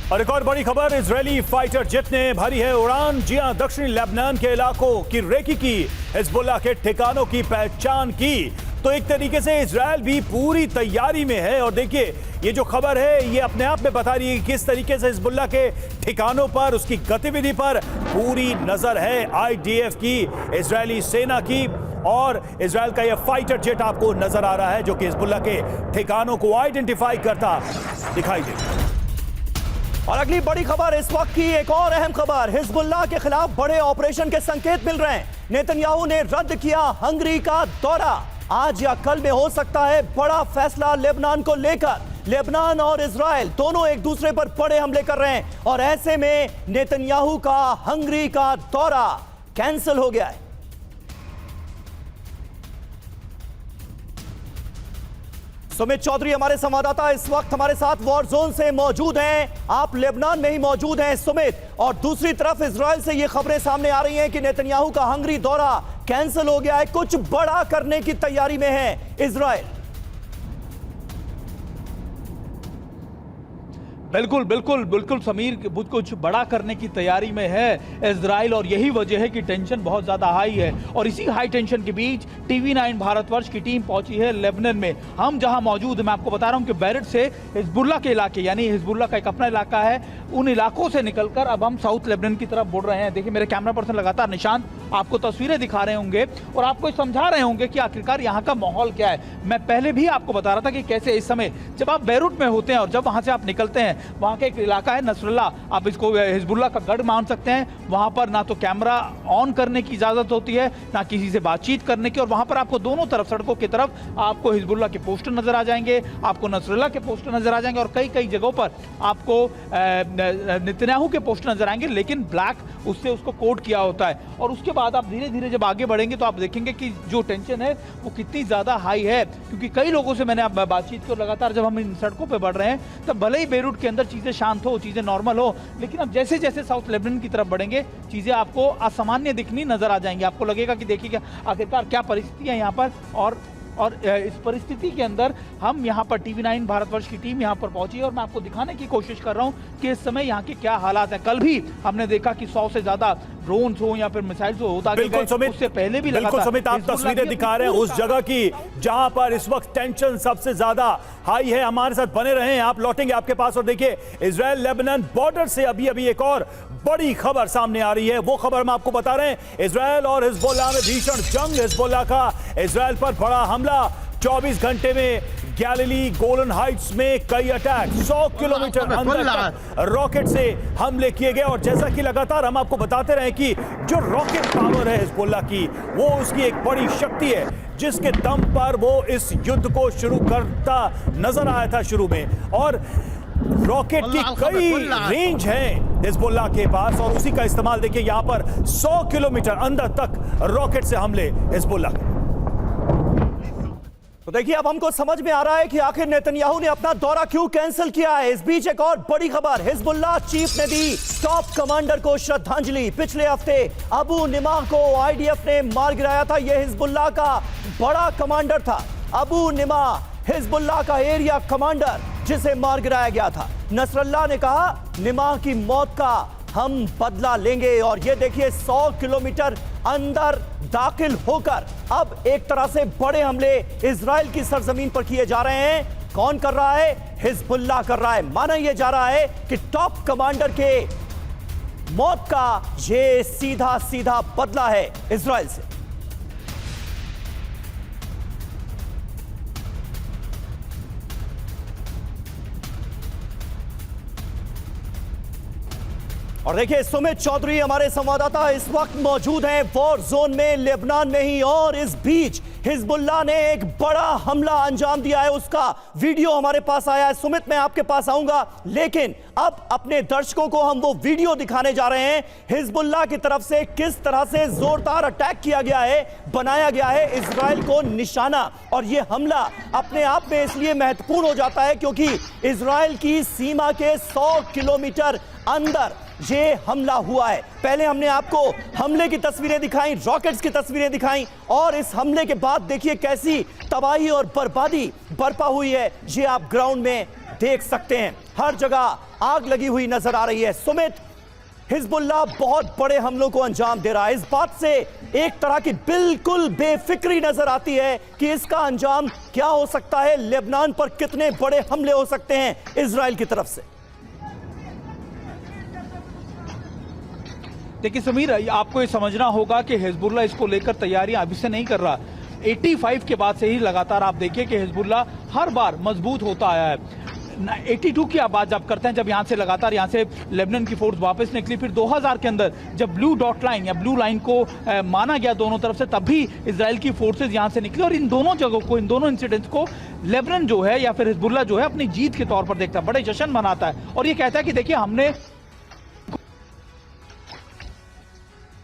और एक और बड़ी खबर, इजरायली फाइटर जेट ने भरी है उड़ान। जी हां, दक्षिणी लेबनान के इलाकों की रेकी की, हिजबुल्लाह के ठिकानों की पहचान की। तो एक तरीके से इजरायल भी पूरी तैयारी में है। और देखिए, ये जो खबर है ये अपने आप में बता रही है कि किस तरीके से हिजबुल्लाह के ठिकानों पर, उसकी गतिविधि पर पूरी नजर है आईडीएफ की, इजरायली सेना की। और इजरायल का यह फाइटर जेट आपको नजर आ रहा है जो कि हिजबुल्लाह के ठिकानों को आइडेंटिफाई करता दिखाई देता है। और अगली बड़ी खबर इस वक्त की, एक और अहम खबर, हिजबुल्लाह के खिलाफ बड़े ऑपरेशन के संकेत मिल रहे हैं। नेतन्याहू ने रद्द किया हंगरी का दौरा। आज या कल में हो सकता है बड़ा फैसला लेबनान को लेकर। लेबनान और इजरायल दोनों एक दूसरे पर बड़े हमले कर रहे हैं और ऐसे में नेतन्याहू का हंगरी का दौरा कैंसिल हो गया है। सुमित चौधरी हमारे संवाददाता इस वक्त हमारे साथ वॉर जोन से मौजूद हैं। आप लेबनान में ही मौजूद हैं सुमित, और दूसरी तरफ इजरायल से ये खबरें सामने आ रही हैं कि नेतन्याहू का हंगरी दौरा कैंसिल हो गया है। कुछ बड़ा करने की तैयारी में है इजरायल। बिल्कुल बिल्कुल बिल्कुल समीर, कुछ बड़ा करने की तैयारी में है इजराइल, और यही वजह है कि टेंशन बहुत ज़्यादा हाई है। और इसी हाई टेंशन के बीच TV9 भारतवर्ष की टीम पहुंची है लेबनान में। हम जहां मौजूद हैं, मैं आपको बता रहा हूं कि बैरट से हिजबुल्लाह के इलाके, यानी हिजबुल्लाह का एक अपना इलाका है, उन इलाकों से निकलकर अब हम साउथ लेबनान की तरफ बढ़ रहे हैं। देखिए, मेरे कैमरा पर्सन लगातार निशांत आपको तस्वीरें दिखा रहे होंगे और आपको समझा रहे होंगे कि आखिरकार यहाँ का माहौल क्या है। मैं पहले भी आपको बता रहा था कि कैसे इस समय जब आप बैरूट में होते हैं और जब वहाँ से आप निकलते हैं, वहाँ का एक इलाका है नसरुल्ला, आप इसको हिजबुल्लाह का गढ़ मान सकते हैं। वहाँ पर ना तो कैमरा ऑन करने की इजाज़त होती है, ना किसी से बातचीत करने की, और वहाँ पर आपको दोनों तरफ, सड़कों की तरफ आपको हिजबुल्लाह के पोस्टर नजर आ जाएंगे, आपको नसरुल्लाह के पोस्टर नजर आ जाएंगे, और कई कई जगहों पर आपको नेतन्याहू के पोस्टर नजर आएंगे, लेकिन ब्लैक उससे उसको कोड किया होता है। और उसके बाद आप धीरे धीरे जब आगे बढ़ेंगे तो आप देखेंगे कि जो टेंशन है वो कितनी ज़्यादा हाई है। क्योंकि कई लोगों से मैंने बातचीत की, और लगातार जब हम इन सड़कों पर बढ़ रहे हैं तब भले ही बेरूट के अंदर चीज़ें शांत हो, चीज़ें नॉर्मल हो, लेकिन अब जैसे जैसे साउथ लेबनान की तरफ बढ़ेंगे चीज़ें आपको असामान्य दिखनी नजर आ जाएंगी। आपको लगेगा कि देखिए आखिरकार क्या परिस्थिति है यहाँ पर। और इस परिस्थिति के अंदर हम यहाँ पर TV9 भारतवर्ष की टीम यहाँ पर पहुंची, और मैं आपको दिखाने की कोशिश कर रहा हूँ कि इस समय यहाँ के क्या हालात हैं। कल भी हमने देखा कि 100 से ज्यादा ड्रोन्स हो या फिर मिसाइल्स हो होता बिल्कुल सुमित, उससे पहले भी बिल्कुल सुमित, आप तस्वीरें दिखा रहे हैं उस जगह की जहां पर इस वक्त टेंशन सबसे ज्यादा हाई है। हमारे साथ बने रहें, आप लौटेंगे आपके पास। और देखिए, इजरायल लेबनान बॉर्डर से अभी एक और बड़ी खबर सामने आ रही है। वो खबर हम आपको बता रहे हैं, इजरायल और हिजबुल्लाह में भीषण जंग। हिजबुल्लाह का इजरायल पर बड़ा हमला, 24 घंटे में गैलिली गोलन हाइट्स में कई अटैक, 100 किलोमीटर अंदर तक रॉकेट से हमले किए गए। और जैसा कि लगातार हम आपको बताते रहे कि जो रॉकेट पावर है हिजबुल्लाह की, वो उसकी एक बड़ी शक्ति है जिसके दम पर वो इस युद्ध को शुरू करता नजर आया था शुरू में। और रॉकेट की कई रेंज है हिजबुल्लाह के पास, और उसी का इस्तेमाल देखिए यहां पर 100 किलोमीटर अंदर तक रॉकेट से हमले हिजबुल्लाह के। तो देखिए, अब हमको समझ में आ रहा है कि आखिर नेतन्याहू ने अपना दौरा क्यों कैंसिल किया है। इस बीच एक और बड़ी खबर, हिजबुल्लाह चीफ ने दी टॉप कमांडर को श्रद्धांजलि। पिछले हफ्ते अबू निमा को आईडीएफ ने मार गिराया था। यह हिजबुल्लाह का बड़ा कमांडर था, अबू निमा, हिजबुल्लाह का एरिया कमांडर, जिसे मार गिराया गया था। नसरल्लाह ने कहा निमा की मौत का हम बदला लेंगे। और ये देखिए, 100 किलोमीटर अंदर दाखिल होकर अब एक तरह से बड़े हमले इजराइल की सरजमीन पर किए जा रहे हैं। कौन कर रहा है? हिजबुल्लाह कर रहा है। माना यह जा रहा है कि टॉप कमांडर के मौत का ये सीधा सीधा बदला है इजराइल से। और देखिए, सुमित चौधरी हमारे संवाददाता इस वक्त मौजूद हैं वॉर जोन में, लेबनान में ही। और इस बीच हिजबुल्लाह ने एक बड़ा हमला अंजाम दिया है, उसका वीडियो हमारे पास आया है। सुमित, मैं आपके पास आऊंगा, लेकिन अब अपने दर्शकों को हम वो वीडियो दिखाने जा रहे हैं हिजबुल्लाह की तरफ से किस तरह से जोरदार अटैक किया गया है, बनाया गया है इजराइल को निशाना। और ये हमला अपने आप में इसलिए महत्वपूर्ण हो जाता है क्योंकि इजराइल की सीमा के 100 किलोमीटर अंदर ये हमला हुआ है। पहले हमने आपको हमले की तस्वीरें दिखाई, रॉकेट्स की तस्वीरें दिखाई, और इस हमले के बाद देखिए कैसी तबाही और बर्बादी बरपा हुई है। ये आप ग्राउंड में देख सकते हैं हर जगह आग लगी हुई नजर आ रही है। सुमित, हिजबुल्लाह बहुत बड़े हमलों को अंजाम दे रहा है। इस बात से एक तरह की बिल्कुल बेफिक्री नजर आती है कि इसका अंजाम क्या हो सकता है, लेबनान पर कितने बड़े हमले हो सकते हैं इजराइल की तरफ से। देखिए समीर, आपको ये समझना होगा कि हिजबुल्लाह इसको लेकर तैयारियां अभी से नहीं कर रहा। 85 के बाद से ही लगातार आप देखिए कि हिजबुल्लाह हर बार मजबूत होता आया है। 82 की आप बात जब करते हैं, जब यहाँ से लगातार यहाँ से लेबनान की फोर्स वापस निकली, फिर 2000 के अंदर जब ब्लू डॉट लाइन या ब्लू लाइन को माना गया दोनों तरफ से, तब भी इजराइल की फोर्सेज यहाँ से निकली। और इन दोनों जगहों को, इन दोनों इंसिडेंट्स को लेबनान जो है या फिर हिजबुल्लाह जो है अपनी जीत के तौर पर देखता है, बड़े जश्न मनाता है और ये कहता है कि देखिए हमने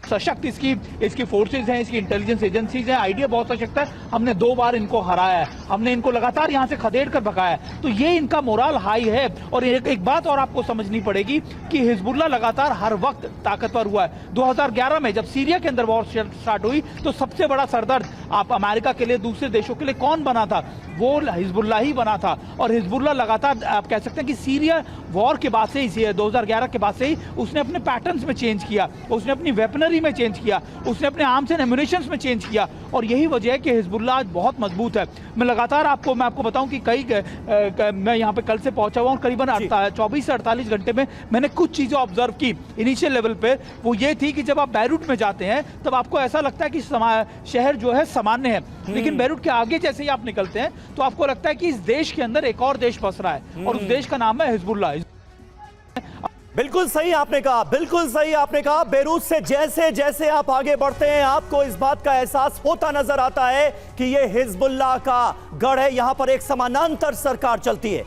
सशक्त इसकी फोर्सेज हैं, इसकी इंटेलिजेंस एजेंसीज हैं, आइडिया बहुत सशक्त है। हमने 2 बार इनको हराया है, हमने इनको लगातार यहां से खदेड़ कर भगाया है। तो ये इनका मोराल हाई है। और एक बात और आपको समझनी पड़ेगी कि हिजबुल्लाह लगातार हर वक्त ताकतवर हुआ है। 2011 में जब सीरिया के अंदर वॉर स्टार्ट हुई तो सबसे बड़ा सरदर्द आप अमेरिका के लिए, दूसरे देशों के लिए कौन बना था? वो हिजबुल्लाह ही बना था। और हिजबुल्लाह लगातार आप कह सकते हैं कि सीरिया वॉर के बाद से ही, 2011 के बाद से ही उसने अपने पैटर्न्स में चेंज किया, उसने अपनी वेपनरी में चेंज किया, उसने अपने आर्म्स एंड एम्यूनिशंस में चेंज किया। और यही वजह है कि हिजबुल्लाह आज बहुत मजबूत है। मैं आपको बताऊं कि मैं यहाँ पे कल से पहुंचा हुआ हूं, करीबन 24 से 48 घंटे में मैंने कुछ चीजें ऑब्जर्व की इनिशियल लेवल पे। वो ये थी कि जब आप बैरूट में जाते हैं तब आपको ऐसा लगता है कि शहर जो है सामान्य है, लेकिन बैरूट के आगे जैसे ही आप निकलते हैं तो आपको लगता है कि इस देश के अंदर एक और देश बस रहा है और उस देश का नाम है हिजबुल्लाह। बिल्कुल सही आपने कहा, बिल्कुल सही आपने कहा। बेरूत से जैसे जैसे आप आगे बढ़ते हैं आपको इस बात का एहसास होता नजर आता है कि यह हिजबुल्लाह का गढ़ है, यहां पर एक समानांतर सरकार चलती है।